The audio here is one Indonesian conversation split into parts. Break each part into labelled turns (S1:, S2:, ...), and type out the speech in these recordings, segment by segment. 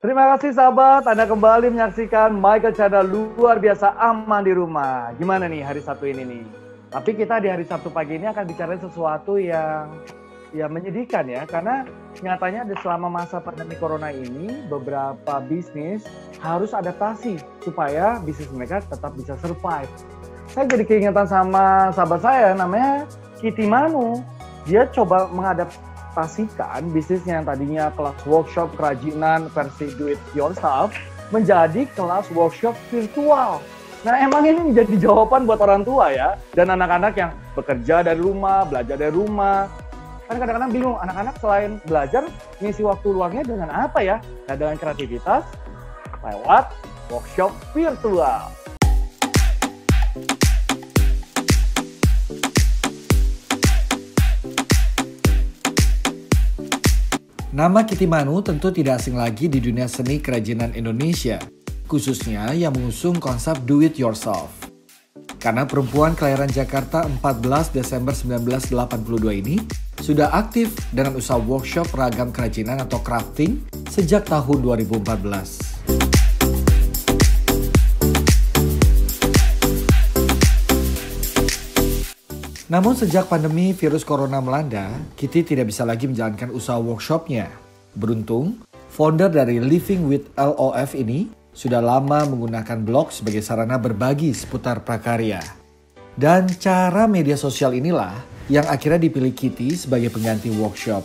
S1: Terima kasih sahabat, Anda kembali menyaksikan Michael Channel luar biasa aman di rumah. Gimana nih hari Sabtu ini nih? Tapi kita di hari Sabtu pagi ini akan bicara sesuatu yang menyedihkan ya. Karena nyatanya selama masa pandemi corona ini, beberapa bisnis harus adaptasi supaya bisnis mereka tetap bisa survive. Saya jadi keingetan sama sahabat saya namanya Kitty Manu. Dia coba mengadaptasikan bisnisnya yang tadinya kelas workshop kerajinan versi do it yourself menjadi kelas workshop virtual. Nah emang ini menjadi jawaban buat orang tua ya, dan anak-anak yang bekerja dari rumah, belajar dari rumah. Kan kadang-kadang bingung, anak-anak selain belajar, ngisi waktu luangnya dengan apa ya? Nah dengan kreativitas lewat workshop virtual.
S2: Nama Kitty Manu tentu tidak asing lagi di dunia seni kerajinan Indonesia, khususnya yang mengusung konsep do it yourself. Karena perempuan kelahiran Jakarta 14 Desember 1982 ini sudah aktif dengan usaha workshop ragam kerajinan atau crafting sejak tahun 2014. Namun sejak pandemi virus corona melanda, Kitty tidak bisa lagi menjalankan usaha workshopnya. Beruntung, founder dari Living with LOF ini sudah lama menggunakan blog sebagai sarana berbagi seputar prakarya. Dan cara media sosial inilah yang akhirnya dipilih Kitty sebagai pengganti workshop.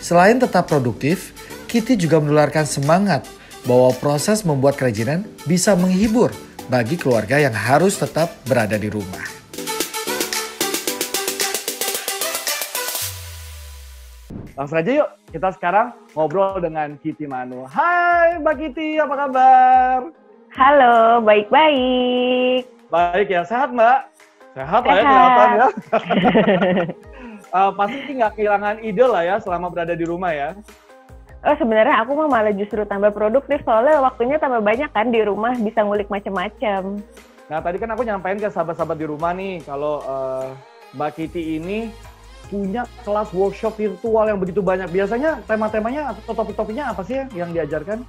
S2: Selain tetap produktif, Kitty juga menularkan semangat bahwa proses membuat kerajinan bisa menghibur bagi keluarga yang harus tetap berada di rumah.
S1: Langsung aja yuk, kita sekarang ngobrol dengan Kitty Manu. Hai Mbak Kitty, apa kabar?
S3: Halo, baik-baik.
S1: Baik ya, sehat Mbak? Sehat lah ya, kelihatan ya. Pasti nggak kehilangan ide lah ya selama berada di rumah ya.
S3: Oh sebenarnya aku malah justru tambah produktif, soalnya waktunya tambah banyak kan di rumah, bisa ngulik macam-macam.
S1: Nah tadi kan aku nyampain ke sahabat-sahabat di rumah nih, kalau Mbak Kitty ini punya kelas workshop virtual yang begitu banyak. Biasanya tema-temanya atau topik-topiknya apa sih yang diajarkan?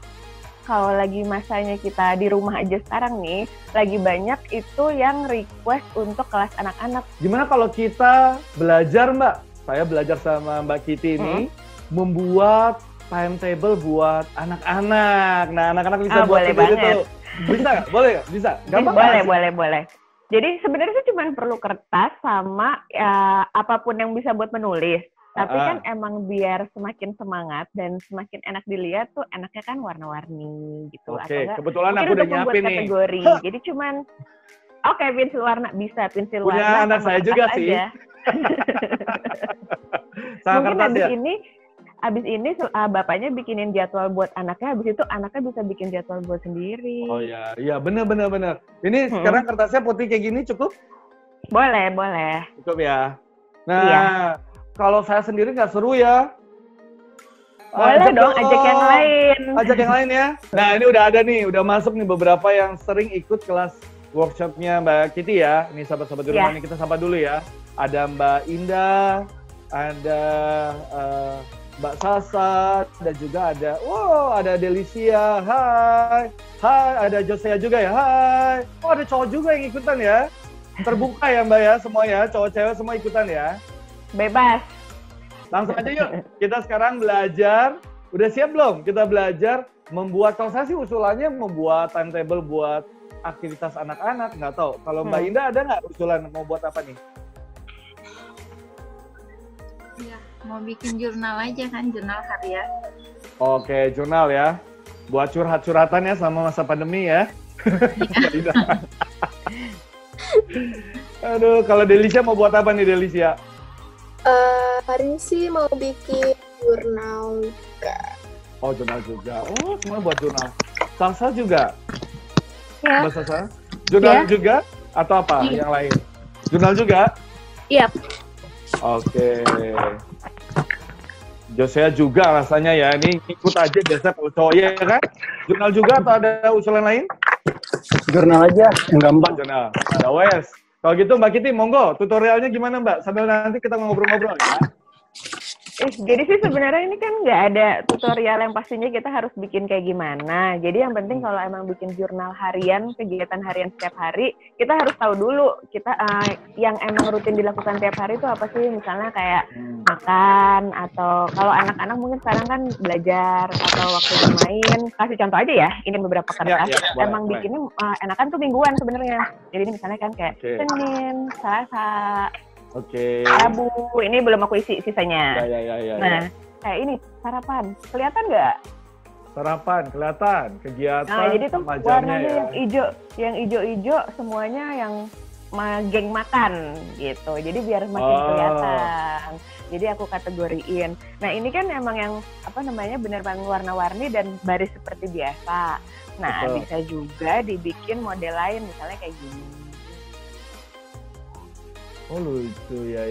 S3: Kalau lagi masanya kita di rumah aja sekarang nih, lagi banyak itu yang request untuk kelas anak-anak.
S1: Gimana kalau kita belajar Mbak? Saya belajar sama Mbak Kitty ini membuat timetable buat anak-anak. Nah anak-anak bisa buat sendiri tuh. Bisa nggak? Boleh nggak? Bisa? Gampang
S3: Boleh. Jadi sebenarnya sih cuma perlu kertas sama apapun yang bisa buat menulis. Tapi kan emang biar semakin semangat dan semakin enak dilihat tuh enaknya kan warna-warni gitu.
S1: Oke,
S3: atau
S1: kebetulan aku udah nyiapin nih.
S3: Kategori. Jadi cuman pensil warna bisa, pensil
S1: punya
S3: warna.
S1: Punya anak saya juga aja. Sih.
S3: Mungkin abis ini bapaknya bikinin jadwal buat anaknya, habis itu anaknya bisa bikin jadwal buat sendiri.
S1: Oh iya benar. Ini sekarang kertasnya putih kayak gini cukup?
S3: Boleh.
S1: Cukup ya. Nah, kalau saya sendiri nggak seru ya.
S3: Boleh dong, ajak yang lain.
S1: Ajak yang lain ya. Nah ini udah ada nih, udah masuk nih beberapa yang sering ikut kelas workshopnya Mbak Kitty ya. Ini sahabat-sahabat di rumah nih, kita sapa dulu ya. Ada Mbak Indah, ada Mbak Sasa, dan juga ada Delicia, hai, ada Josea juga ya, hai. Oh ada cowok juga yang ikutan ya, terbuka ya Mbak ya, semua ya, cowok cewek semua ikutan ya.
S3: Bebas.
S1: Langsung aja yuk, kita sekarang belajar, udah siap belum? Kita belajar membuat, kalau saya sih usulannya membuat timetable buat aktivitas anak-anak, nggak tahu. Kalau Mbak Indah ada nggak usulan mau buat apa nih?
S4: Ya, mau bikin jurnal aja kan, jurnal harian.
S1: Oke, jurnal ya. Buat curhat-curhatan ya sama masa pandemi ya. Aduh, kalau Delicia mau buat apa nih Delicia?
S5: Hari ini sih mau bikin jurnal juga.
S1: Oh, jurnal juga. Oh, semua buat jurnal. Sasa juga?
S5: Ya.
S1: Mbak Sasa? Jurnal juga? Atau apa yang lain? Jurnal juga?
S5: Iya.
S1: Oke. Josea juga rasanya ya. Ini ikut aja biasa kalau cowok ya kan? Jurnal juga atau ada usulan lain?
S6: Jurnal aja, yang gampang.
S1: Jurnal. Ada wes. Kalau gitu Mbak Kitty, monggo tutorialnya gimana Mbak? Sambil nanti kita ngobrol-ngobrol ya.
S3: Jadi sih sebenarnya ini kan nggak ada tutorial yang pastinya kita harus bikin kayak gimana. Jadi yang penting kalau emang bikin jurnal harian, kegiatan harian setiap hari, kita harus tahu dulu kita yang emang rutin dilakukan tiap hari itu apa sih. Misalnya kayak makan, atau kalau anak-anak mungkin sekarang kan belajar atau waktu bermain. Kasih contoh aja ya, ini beberapa kertas. Emang bikinnya enakan tuh mingguan sebenarnya. Jadi ini misalnya kan kayak Senin, Selasa, Rabu, ini belum aku isi sisanya. Nah, kayak ini sarapan, kelihatan nggak?
S1: Sarapan, kelihatan. Kegiatan.
S3: Nah, jadi tuh warnanya yang hijau semuanya yang geng makan gitu. Jadi biar makin kelihatan. Jadi aku kategoriin. Nah, ini kan emang yang bener banget warna-warni dan baris seperti biasa. Nah, bisa juga dibikin model lain, misalnya kayak gini.
S1: Oh lucu, ya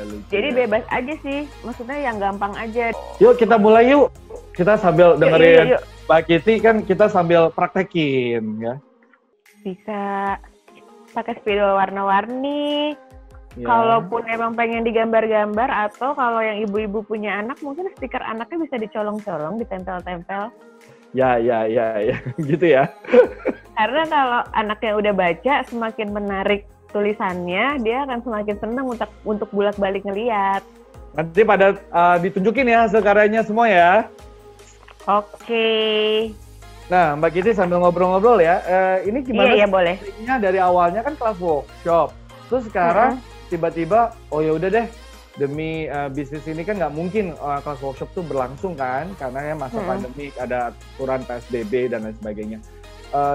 S1: lucu.
S3: Jadi bebas aja sih, maksudnya yang gampang aja.
S1: Yuk kita mulai yuk. Kita sambil dengerin
S3: yuk.
S1: Mbak Kitty kan kita sambil praktekin ya.
S3: Bisa pakai spidol warna-warni. Ya. Kalaupun emang pengen digambar-gambar, atau kalau yang ibu-ibu punya anak, mungkin stiker anaknya bisa dicolong-colong, ditempel-tempel. Ya, gitu ya. Karena kalau anaknya udah baca, semakin menarik tulisannya, dia akan semakin senang untuk bolak-balik ngeliat.
S1: Nanti pada ditunjukin ya hasil karyanya semua ya.
S3: Oke.
S1: Nah, Mbak Kitty sambil ngobrol-ngobrol ya, ini gimana?
S3: Iya, boleh.
S1: Dari awalnya kan kelas workshop, terus sekarang tiba-tiba, oh ya udah deh, demi bisnis ini kan nggak mungkin kelas workshop tuh berlangsung kan, karena ya masa pandemi, ada aturan PSBB dan lain sebagainya.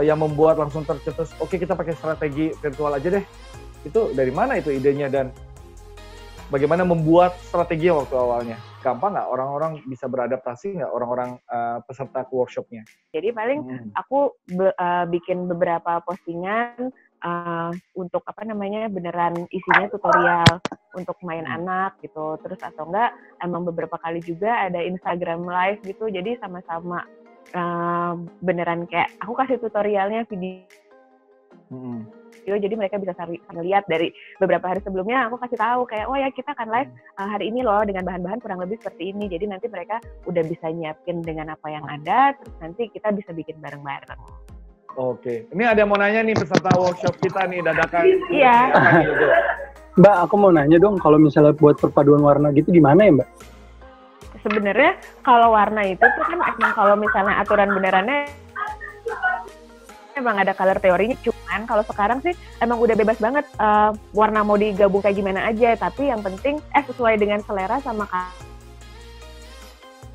S1: Yang membuat langsung tercetus, oke kita pakai strategi virtual aja deh. Itu dari mana itu idenya dan bagaimana membuat strategi waktu awalnya? Gampang nggak orang-orang bisa beradaptasi nggak orang-orang peserta workshopnya?
S3: Jadi paling aku bikin beberapa postingan untuk beneran isinya tutorial untuk main anak gitu. Terus atau enggak emang beberapa kali juga ada Instagram live gitu. Jadi sama-sama beneran kayak aku kasih tutorialnya video, jadi mereka bisa lihat dari beberapa hari sebelumnya. Aku kasih tahu kayak, oh ya kita akan live hari ini loh dengan bahan-bahan kurang lebih seperti ini. Jadi nanti mereka udah bisa nyiapin dengan apa yang ada, terus nanti kita bisa bikin bareng-bareng.
S1: Oke, ini ada yang mau nanya nih peserta workshop kita nih dadakan.
S3: Iya.
S6: Mbak, aku mau nanya dong, kalau misalnya buat perpaduan warna gitu gimana ya Mbak?
S3: Sebenarnya kalau warna itu tuh kan emang kalau misalnya aturan benerannya emang ada color teorinya, cuman kalau sekarang sih emang udah bebas banget warna mau digabung kayak gimana aja, tapi yang penting sesuai dengan selera sama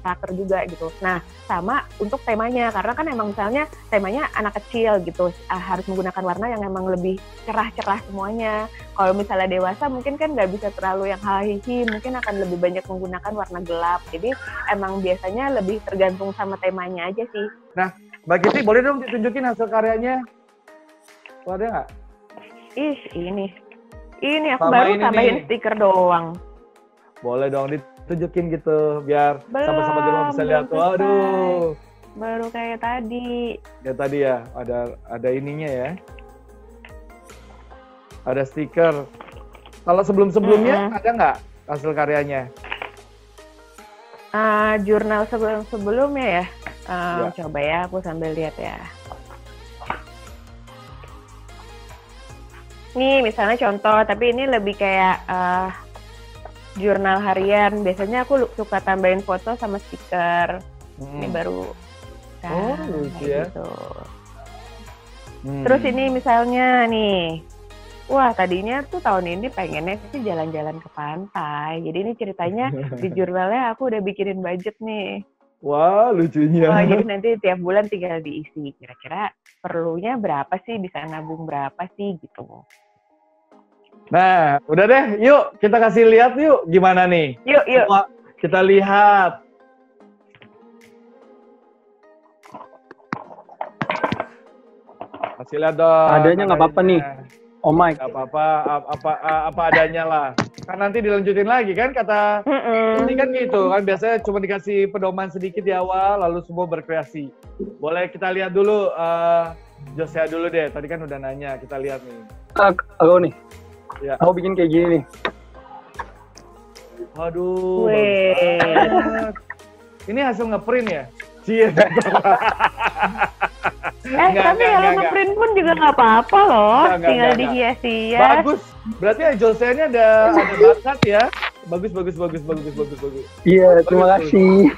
S3: karakter juga gitu. Nah, sama untuk temanya, karena kan emang misalnya temanya anak kecil gitu, harus menggunakan warna yang emang lebih cerah-cerah semuanya. Kalau misalnya dewasa mungkin kan nggak bisa terlalu yang hahihi, mungkin akan lebih banyak menggunakan warna gelap. Jadi emang biasanya lebih tergantung sama temanya aja sih.
S1: Nah, Mbak Kitty boleh dong ditunjukin hasil karyanya? Ada nggak?
S3: Ini aku baru tambahin stiker doang.
S1: Boleh dong ditunjukin gitu biar sahabat-sahabat di rumah bisa lihat. Waduh.
S3: Baru kayak tadi.
S1: Ya tadi ya, ada ininya ya. Ada stiker. Kalau sebelum-sebelumnya ada nggak hasil karyanya?
S3: Jurnal sebelumnya ya. Coba ya, aku sambil lihat ya. Nih misalnya contoh, tapi ini lebih kayak jurnal harian. Biasanya aku suka tambahin foto sama stiker. Ini baru.
S1: Lucu ya.
S3: Gitu. Terus ini misalnya nih, wah tadinya tuh tahun ini pengennya sih jalan-jalan ke pantai. Jadi ini ceritanya di jurnalnya aku udah bikinin budget nih.
S1: Wah, lucunya.
S3: Wah, jadi nanti tiap bulan tinggal diisi. Kira-kira perlunya berapa sih, bisa nabung berapa sih gitu.
S1: Nah, udah deh. Yuk, kita kasih lihat yuk. Gimana nih?
S3: Yuk.
S1: Semua kita lihat. Kasih lihat dong.
S6: Adanya nggak apa-apa nih. Oh my.
S1: Nggak apa-apa, apa adanya lah. Kan nanti dilanjutin lagi kan kata ini kan gitu kan biasanya cuma dikasih pedoman sedikit di awal lalu semua berkreasi. Boleh kita lihat dulu Josia dulu deh. Tadi kan udah nanya, kita lihat nih.
S6: Aku nih.
S1: Ya.
S6: Aku bikin kayak gini nih.
S1: Waduh,
S3: Weh.
S1: bagus banget. Ini hasil ngeprint ya? Cie.
S3: Tapi kalau ngeprint pun juga nggak apa-apa loh. Tinggal dihias-hias.
S1: Bagus. Berarti Joselnya ada bakat ya. Bagus.
S6: Iya, terima kasih.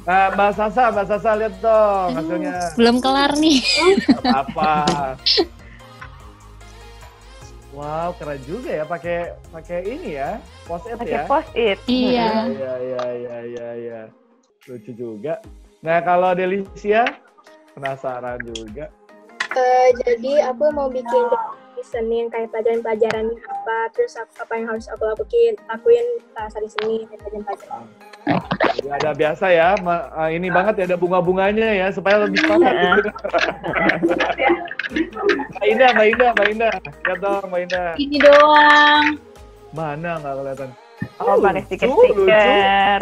S1: Nah, Mbak Sasa lihat dong hasilnya.
S7: Belum kelar nih.
S1: Apa? Wow, keren juga ya pakai ini ya, post-it ya.
S3: Pakai post-it.
S7: Iya.
S1: Iya. Lucu juga. Nah, kalau Delicia penasaran juga.
S5: Jadi aku mau bikin listening kayak pelajaran-pelajarannya apa, terus apa yang harus aku lakuin saat di sini pelajaran-pelajaran.
S1: Jadi ada biasa ya, ini banget ya, ada bunga-bunganya ya, supaya lebih semangat. Mbak Indah. Lihat dong, Mbak Indah.
S7: Ini doang.
S1: Mana nggak kelihatan?
S3: Oh, pakai stiker-stiker.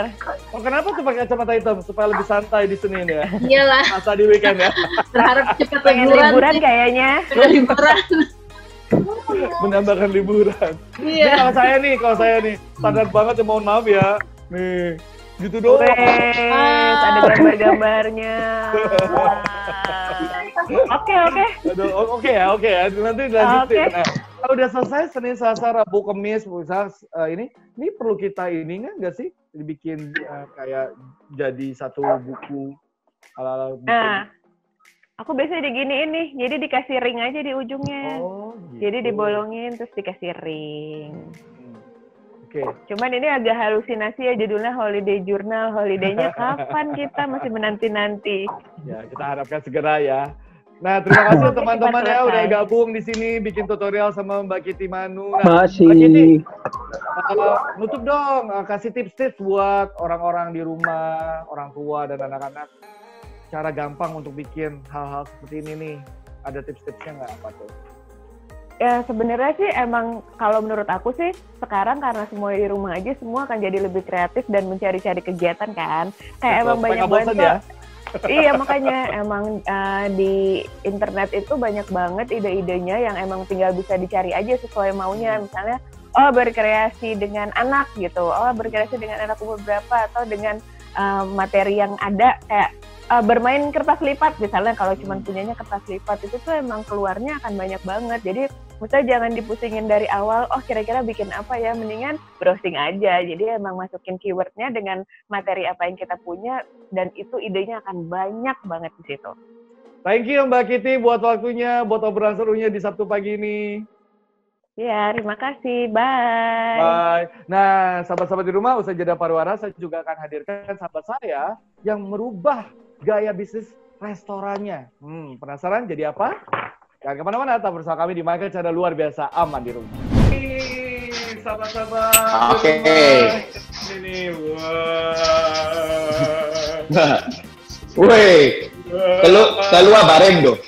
S1: Oh, kenapa tuh pakai kacamata hitam? Supaya lebih santai di Senin ya?
S7: Iyalah.
S1: Masa di weekend ya?
S7: Berharap cepat
S3: Pengen liburan kayaknya.
S7: Liburan.
S1: Menambahkan liburan.
S7: Iya.
S1: Ini kalau saya nih, standar banget ya, mohon maaf ya. Nih, gitu doang.
S3: Ada gambar-gambarnya. Oke.
S1: Oke ya. Nanti lanjutin.
S3: Oke.
S1: Nah, kalau udah selesai Senin, Selasa, Rabu, Kamis, ini perlu kita nggak sih dibikin kayak jadi satu buku ala-ala buku.
S3: Nah, aku biasanya diginiin nih, jadi dikasih ring aja di ujungnya.
S1: Oh, gitu.
S3: Jadi dibolongin terus dikasih ring.
S1: Oke.
S3: Cuman ini agak halusinasi ya, judulnya Holiday Journal. Holiday-nya kapan kita masih menanti-nanti.
S1: Ya, kita harapkan segera ya. Nah, terima kasih teman-teman ya udah gabung di sini bikin tutorial sama Mbak Kitty Manu. Nah,
S6: Masih.
S1: Mbak Kitty, nutup dong, kasih tips-tips buat orang-orang di rumah, orang tua dan anak-anak. Cara gampang untuk bikin hal-hal seperti ini nih. Ada tips-tipsnya nggak apa tuh?
S3: Ya sebenarnya sih emang kalau menurut aku sih sekarang karena semua di rumah aja semua akan jadi lebih kreatif dan mencari-cari kegiatan kan. Kayak emang banyak banget ya. Iya makanya emang di internet itu banyak banget ide-idenya yang emang tinggal bisa dicari aja sesuai maunya. Misalnya berkreasi dengan anak gitu, berkreasi dengan anak umur berapa atau dengan materi yang ada kayak bermain kertas lipat misalnya, kalau cuma punyanya kertas lipat itu tuh emang keluarnya akan banyak banget. Jadi misalnya jangan dipusingin dari awal, kira-kira bikin apa ya, mendingan browsing aja. Jadi emang masukin keywordnya dengan materi apa yang kita punya dan itu idenya akan banyak banget di situ.
S1: Thank you Mbak Kitty buat waktunya, buat obrolan serunya di Sabtu pagi ini.
S3: Ya, terima kasih. Bye.
S1: Bye. Nah, sahabat-sahabat di rumah, usai jeda pariwara, saya juga akan hadirkan sahabat saya yang merubah gaya bisnis restorannya. Penasaran jadi apa? Jangan kemana-mana, tetap bersama kami di Michael Channel Luar Biasa Aman di Rumah. Sahabat-sahabat.
S8: Oke.
S1: Ini, wah.
S8: Woi, keluar bareng dong.